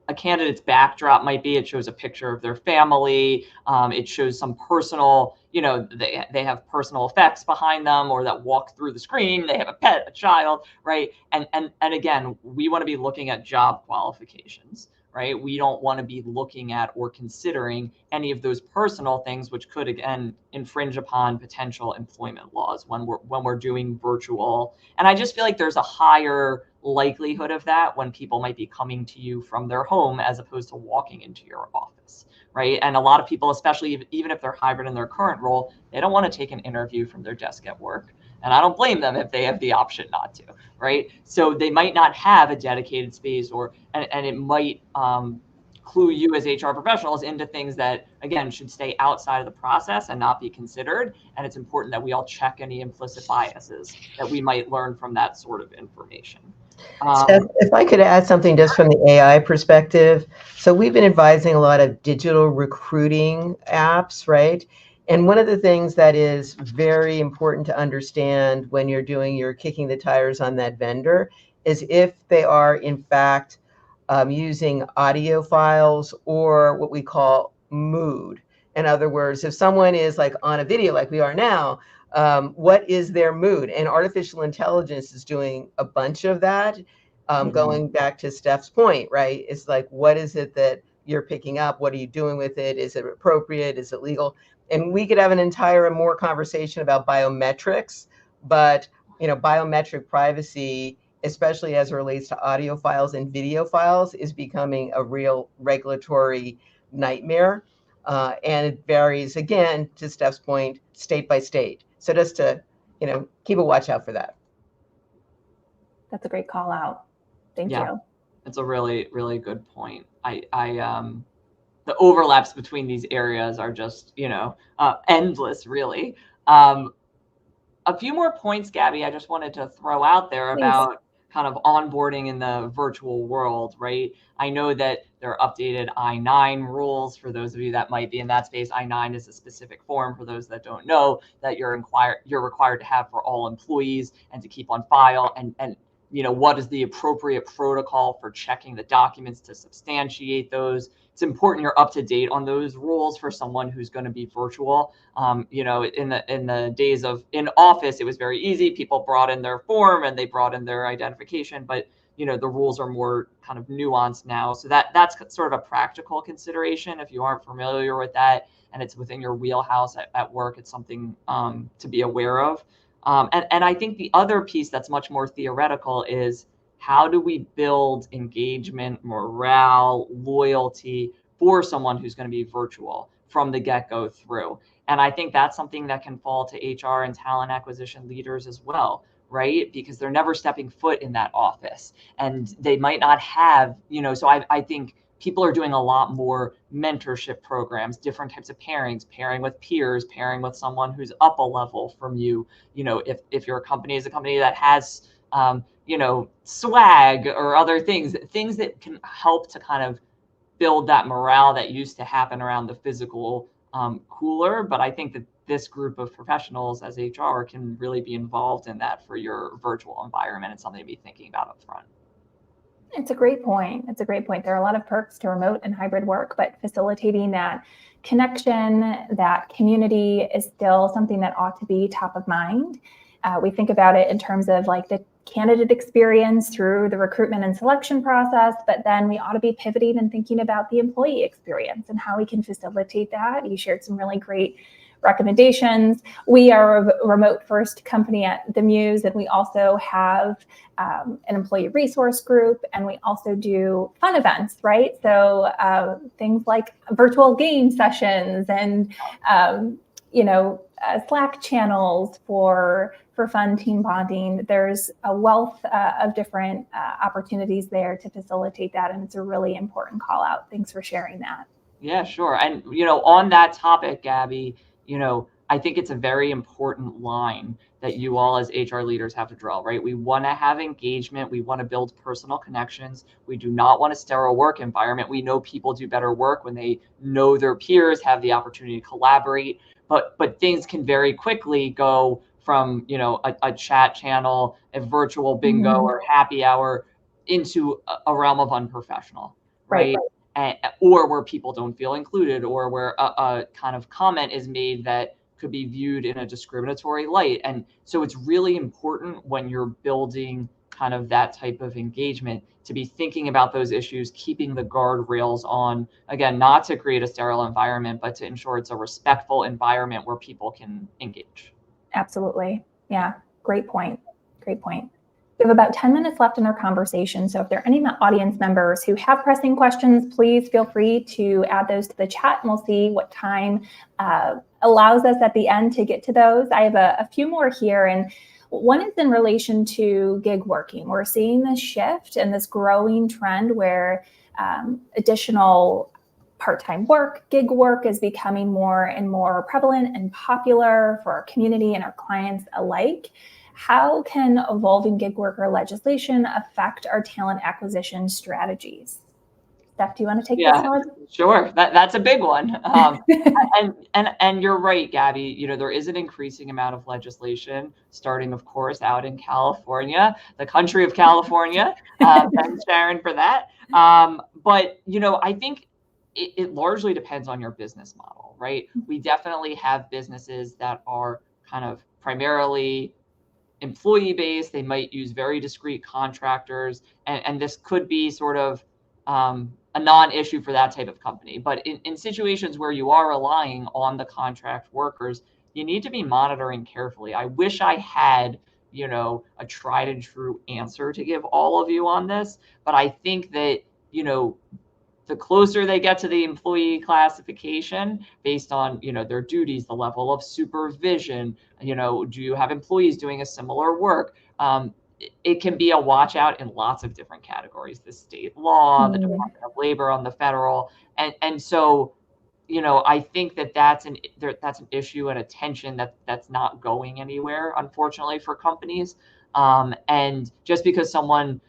S2: a candidate's backdrop might be, it shows a picture of their family. It shows some personal, they have personal effects behind them or that walk through the screen. They have a pet, a child, right? And again, we want to be looking at job qualifications, right? We don't want to be looking at or considering any of those personal things, which could, again, infringe upon potential employment laws when we're doing virtual. And I just feel like there's a higher likelihood of that when people might be coming to you from their home as opposed to walking into your office, right? And a lot of people, especially even if they're hybrid in their current role, they don't want to take an interview from their desk at work. And I don't blame them if they have the option not to, right? So they might not have a dedicated space and it might clue you as HR professionals into things that, again, should stay outside of the process and not be considered. And it's important that we all check any implicit biases that we might learn from that sort of information.
S3: Steph, if I could add something just from the AI perspective. So we've been advising a lot of digital recruiting apps, right? And one of the things that is very important to understand when you're kicking the tires on that vendor is if they are in fact using audio files or what we call mood. In other words, if someone is like on a video like we are now, what is their mood? And artificial intelligence is doing a bunch of that. Going back to Steph's point, right? It's like, what is it that you're picking up? What are you doing with it? Is it appropriate? Is it legal? And we could have an entire more conversation about biometrics, but biometric privacy, especially as it relates to audio files and video files, is becoming a real regulatory nightmare. And it varies, again, to Steph's point, state by state. So just to, keep a watch out for that.
S1: That's a great call out. Thank you.
S2: It's a really, really good point. The overlaps between these areas are just, endless, really. A few more points, Gabi, I just wanted to throw out there about kind of onboarding in the virtual world, right? I know that there are updated I-9 rules for those of you that might be in that space. I-9 is a specific form for those that don't know that you're required to have for all employees and to keep on file. And what is the appropriate protocol for checking the documents to substantiate those? It's important you're up to date on those rules for someone who's going to be virtual. In the days of in office, it was very easy. People brought in their form and they brought in their identification, but the rules are more kind of nuanced now. So that's sort of a practical consideration. If you aren't familiar with that and it's within your wheelhouse at work, it's something to be aware of. And I think the other piece that's much more theoretical is how do we build engagement, morale, loyalty for someone who's going to be virtual from the get-go through? And I think that's something that can fall to HR and talent acquisition leaders as well, right? Because they're never stepping foot in that office, and they might not have, so I think people are doing a lot more mentorship programs, different types of pairings, pairing with peers, pairing with someone who's up a level from you. If your company is a company that has, swag or other things that can help to kind of build that morale that used to happen around the physical cooler. But I think that this group of professionals as HR can really be involved in that for your virtual environment, and something to be thinking about up front.
S1: It's a great point. It's a great point. There are a lot of perks to remote and hybrid work, but facilitating that connection, that community is still something that ought to be top of mind. We think about it in terms of like the candidate experience through the recruitment and selection process, but then we ought to be pivoting and thinking about the employee experience and how we can facilitate that. You shared some really great recommendations. We are a remote first company at the Muse, and we also have an employee resource group, and we also do fun events, right? So things like virtual game sessions and Slack channels for fun team bonding. There's a wealth of different opportunities there to facilitate that, and it's a really important call out. Thanks for sharing that.
S2: Yeah, sure. And on that topic, Gabi, I think it's a very important line that you all as HR leaders have to draw, right? We want to have engagement. We want to build personal connections. We do not want a sterile work environment. We know people do better work when they know their peers, have the opportunity to collaborate. But things can very quickly go from, a chat channel, a virtual bingo or happy hour into a realm of unprofessional, right? Or where people don't feel included, or where a kind of comment is made that could be viewed in a discriminatory light. And so it's really important when you're building kind of that type of engagement to be thinking about those issues, keeping the guardrails on, again, not to create a sterile environment, but to ensure it's a respectful environment where people can engage.
S1: Absolutely. Yeah, great point. Great point. We have about 10 minutes left in our conversation. So if there are any audience members who have pressing questions, please feel free to add those to the chat, and we'll see what time allows us at the end to get to those. I have a few more here, and one is in relation to gig working. We're seeing this shift and this growing trend where additional part-time work, gig work is becoming more and more prevalent and popular for our community and our clients alike. How can evolving gig worker legislation affect our talent acquisition strategies? Steph, do you want to take this one?
S2: Sure. That's a big one. And you're right, Gabi. There is an increasing amount of legislation starting, of course, out in California, the country of California. Thanks, Sharon, for that. But I think it largely depends on your business model, right? We definitely have businesses that are kind of primarily employee-based. They might use very discrete contractors, and this could be sort of a non-issue for that type of company. But in situations where you are relying on the contract workers, you need to be monitoring carefully. I wish I had, a tried and true answer to give all of you on this, but I think that, the closer they get to the employee classification based on, their duties, the level of supervision, do you have employees doing a similar work? It can be a watch out in lots of different categories, the state law, the Department of Labor on the federal. And so, I think that's an issue and a tension that's not going anywhere, unfortunately, for companies. And just because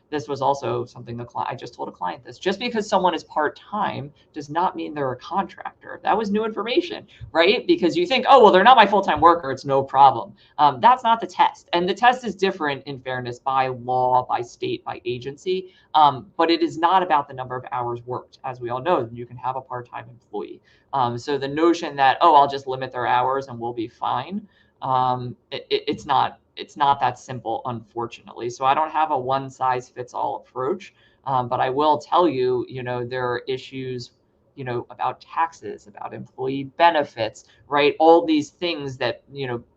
S2: this was also something I just told a client this, just because someone is part-time does not mean they're a contractor. That was new information, right? Because you think, oh, well, they're not my full-time worker, it's no problem. That's not the test. And the test is different, in fairness, by law, by state, by agency. But it is not about the number of hours worked. As we all know, you can have a part-time employee. So the notion that, oh, I'll just limit their hours and we'll be fine, it's not that simple, unfortunately. So I don't have a one size fits all approach, but I will tell you, there are issues, about taxes, about employee benefits, right? All these things that,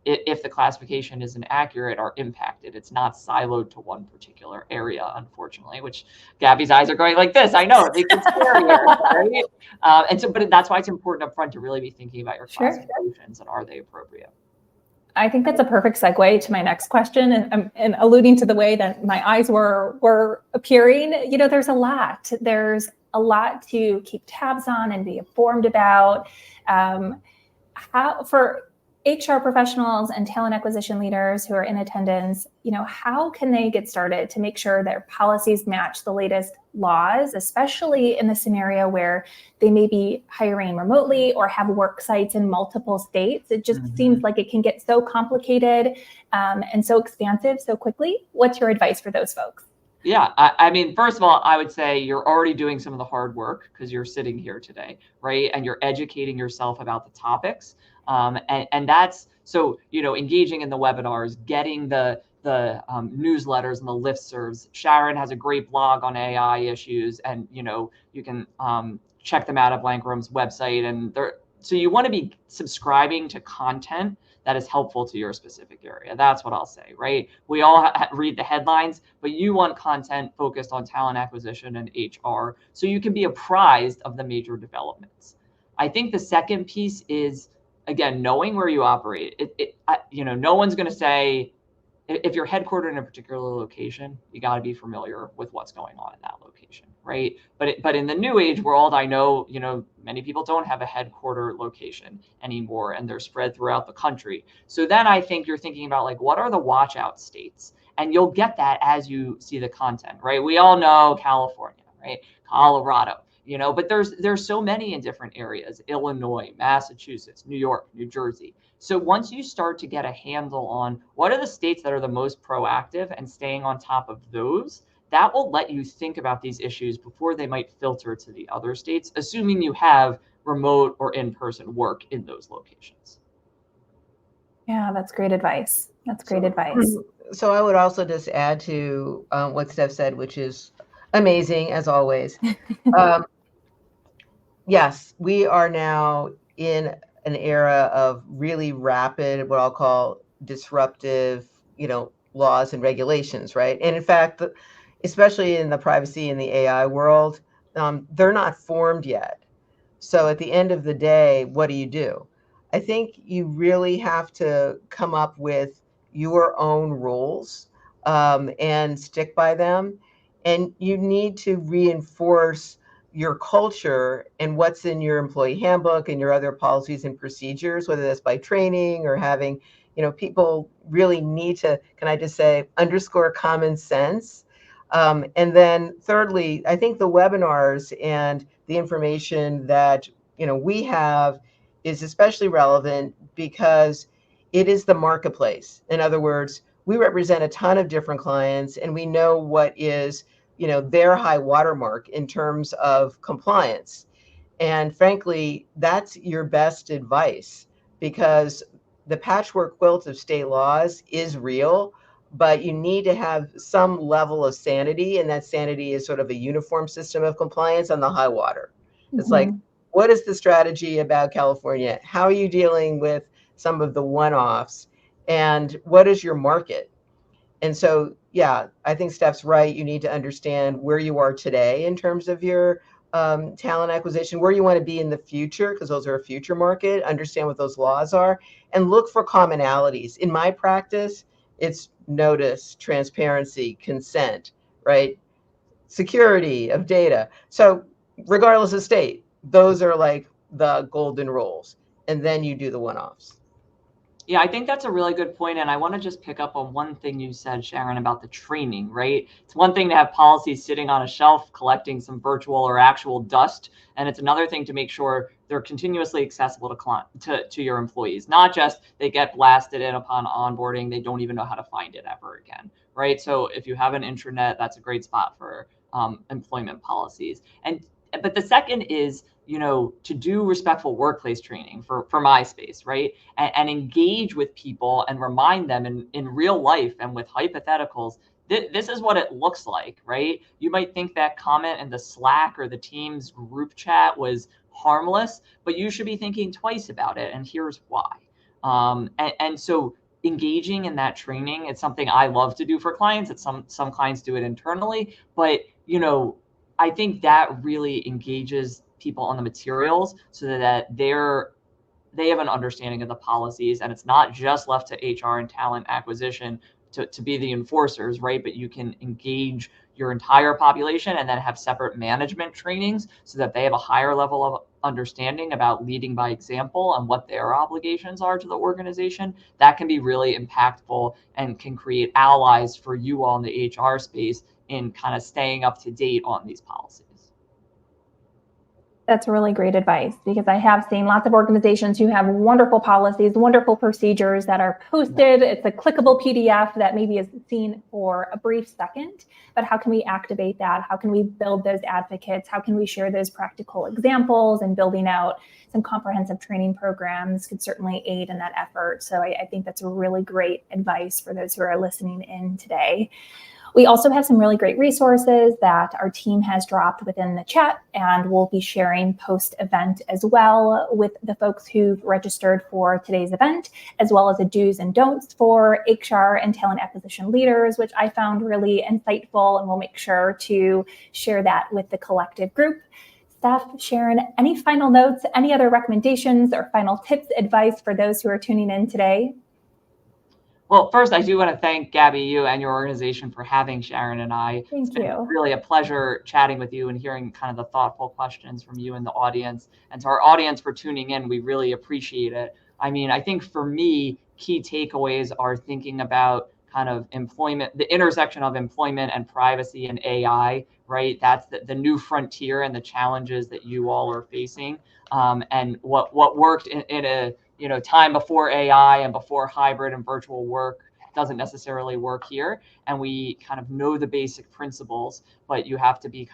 S2: if the classification isn't accurate, are impacted. It's not siloed to one particular area, unfortunately, which Gabby's eyes are going like this. I know, it makes it scarier, right? But that's why it's important up front to really be thinking about your classifications and are they appropriate.
S1: I think that's a perfect segue to my next question, and alluding to the way that my eyes were appearing. There's a lot. There's a lot to keep tabs on and be informed about. How, for HR professionals and talent acquisition leaders who are in attendance, how can they get started to make sure their policies match the latest laws, especially in the scenario where they may be hiring remotely or have work sites in multiple states? It just seems like it can get so complicated and so expansive so quickly. What's your advice for those folks?
S2: Yeah, I mean, first of all, I would say you're already doing some of the hard work because you're sitting here today, right? And you're educating yourself about the topics. And that's, so, engaging in the webinars, getting the newsletters and the listservs. Sharon has a great blog on AI issues, and, you can check them out at Blank Rome's website. And so you want to be subscribing to content that is helpful to your specific area. That's what I'll say, right? We all read the headlines, but you want content focused on talent acquisition and HR so you can be apprised of the major developments. I think the second piece is, again, knowing where you operate. No one's going to say, if you're headquartered in a particular location, you got to be familiar with what's going on in that location, right? But in the new age world, I know, many people don't have a headquarter location anymore, and they're spread throughout the country. So then I think you're thinking about, like, what are the watch out states? And you'll get that as you see the content, right? We all know California, right? Colorado. But there's so many in different areas: Illinois, Massachusetts, New York, New Jersey. So once you start to get a handle on what are the states that are the most proactive and staying on top of those, that will let you think about these issues before they might filter to the other states, assuming you have remote or in-person work in those locations.
S3: Yeah,
S1: that's great advice. That's great advice.
S3: So I would also just add to what Steph said, which is amazing as always. Yes, we are now in an era of really rapid, what I'll call disruptive, laws and regulations, right? And in fact, especially in the privacy and the AI world, they're not formed yet. So at the end of the day, what do? I think you really have to come up with your own rules and stick by them. And you need to reinforce your culture and what's in your employee handbook and your other policies and procedures, whether that's by training or having, people really need to, can I just say, underscore common sense. And then thirdly, I think the webinars and the information that, we have is especially relevant because it is the marketplace. In other words, we represent a ton of different clients, and we know what is, their high watermark in terms of compliance. And frankly, that's your best advice, because the patchwork quilt of state laws is real, but you need to have some level of sanity, and that sanity is sort of a uniform system of compliance on the high water. It's like, what is the strategy about California? How are you dealing with some of the one-offs? And what is your market? And so, yeah, I think Steph's right. You need to understand where you are today in terms of your talent acquisition, where you want to be in the future, because those are a future market, understand what those laws are, and look for commonalities. In my practice, it's notice, transparency, consent, right? Security of data. So regardless of state, those are like the golden rules. And then you do the one-offs.
S2: Yeah, I think that's a really good point. And I want to just pick up on one thing you said, Sharon, about the training, right? It's one thing to have policies sitting on a shelf collecting some virtual or actual dust. And it's another thing to make sure they're continuously accessible to your employees, not just they get blasted in upon onboarding, they don't even know how to find it ever again, right? So if you have an intranet, that's a great spot for employment policies. But the second is, to do respectful workplace training for my space, right? And engage with people and remind them in real life and with hypotheticals, this is what it looks like, right? You might think that comment in the Slack or the Teams group chat was harmless, but you should be thinking twice about it. And here's why. And so engaging in that training, it's something I love to do for clients. It's some clients do it internally, but I think that really engages people on the materials so that they have an understanding of the policies, and it's not just left to HR and talent acquisition to be the enforcers, right? But you can engage your entire population and then have separate management trainings so that they have a higher level of understanding about leading by example and what their obligations are to the organization. That can be really impactful and can create allies for you all in the HR space in kind of staying up to date on these policies.
S1: That's really great advice, because I have seen lots of organizations who have wonderful policies, wonderful procedures that are posted. It's a clickable PDF that maybe is seen for a brief second, but how can we activate that? How can we build those advocates? How can we share those practical examples? And building out some comprehensive training programs could certainly aid in that effort. So I think that's really great advice for those who are listening in today. We also have some really great resources that our team has dropped within the chat, and we'll be sharing post-event as well with the folks who've registered for today's event, as well as the do's and don'ts for HR and talent acquisition leaders, which I found really insightful, and we'll make sure to share that with the collective group. Steph, Sharon, any final notes, any other recommendations or final tips, advice for those who are tuning in today?
S2: Well, first, I do want to thank Gabi, you and your organization for having Sharon and I.
S1: Thank you.
S2: Really a pleasure chatting with you and hearing kind of the thoughtful questions from you and the audience. And to our audience for tuning in, we really appreciate it. I mean, I think for me, key takeaways are thinking about kind of employment, the intersection of employment and privacy and AI, right? That's the new frontier and the challenges that you all are facing. And what worked in a time before AI and before hybrid and virtual work doesn't necessarily work here. And we kind of know the basic principles, but you have to be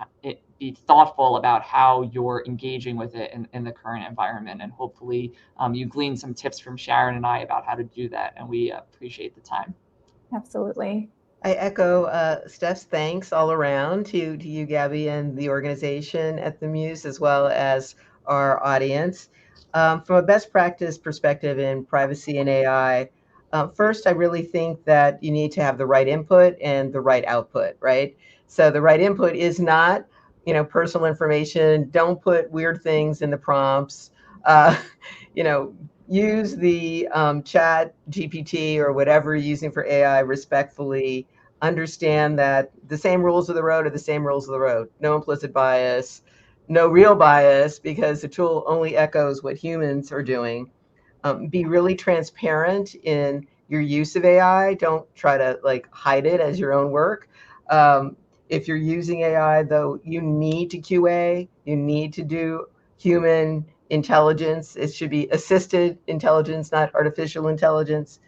S2: thoughtful about how you're engaging with it in the current environment. And hopefully you glean some tips from Sharon and I about how to do that. And we appreciate the time.
S1: Absolutely.
S3: I echo Steph's thanks all around to you, Gabi, and the organization at the Muse, as well as our audience. From a best practice perspective in privacy and AI, first, I really think that you need to have the right input and the right output, right? So the right input is not, personal information. Don't put weird things in the prompts. Use the chat GPT or whatever you're using for AI respectfully. Understand that the same rules of the road are the same rules of the road. No implicit bias. No real bias, because the tool only echoes what humans are doing. Be really transparent in your use of AI. Don't try to hide it as your own work. If you're using AI, though, you need to QA. You need to do human intelligence. It should be assisted intelligence, not artificial intelligence.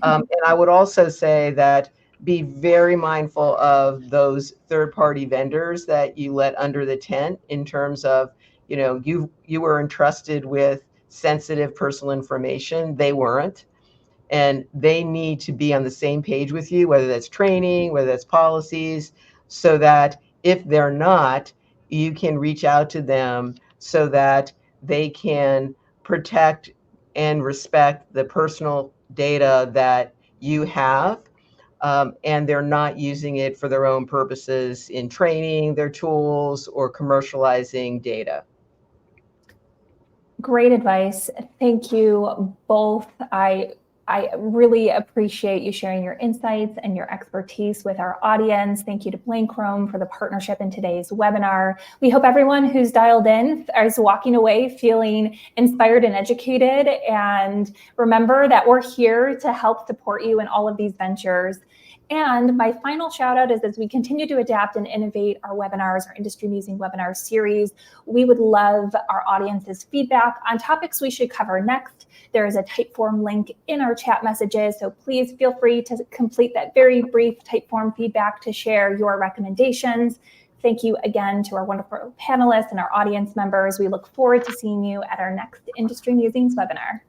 S3: And I would also say that be very mindful of those third-party vendors that you let under the tent in terms of, you were entrusted with sensitive personal information. They weren't. And they need to be on the same page with you, whether that's training, whether that's policies, so that if they're not, you can reach out to them so that they can protect and respect the personal data that you have. And they're not using it for their own purposes in training their tools or commercializing data.
S1: Great advice. Thank you both. I really appreciate you sharing your insights and your expertise with our audience. Thank you to Blank Rome for the partnership in today's webinar. We hope everyone who's dialed in is walking away feeling inspired and educated. And remember that we're here to help support you in all of these ventures. And my final shout out is, as we continue to adapt and innovate our webinars, our industry musing webinar series, we would love our audience's feedback on topics we should cover next. There is a Typeform link in our chat messages, so please feel free to complete that very brief Typeform feedback to share your recommendations. Thank you again to our wonderful panelists and our audience members. We look forward to seeing you at our next Industry Musings webinar.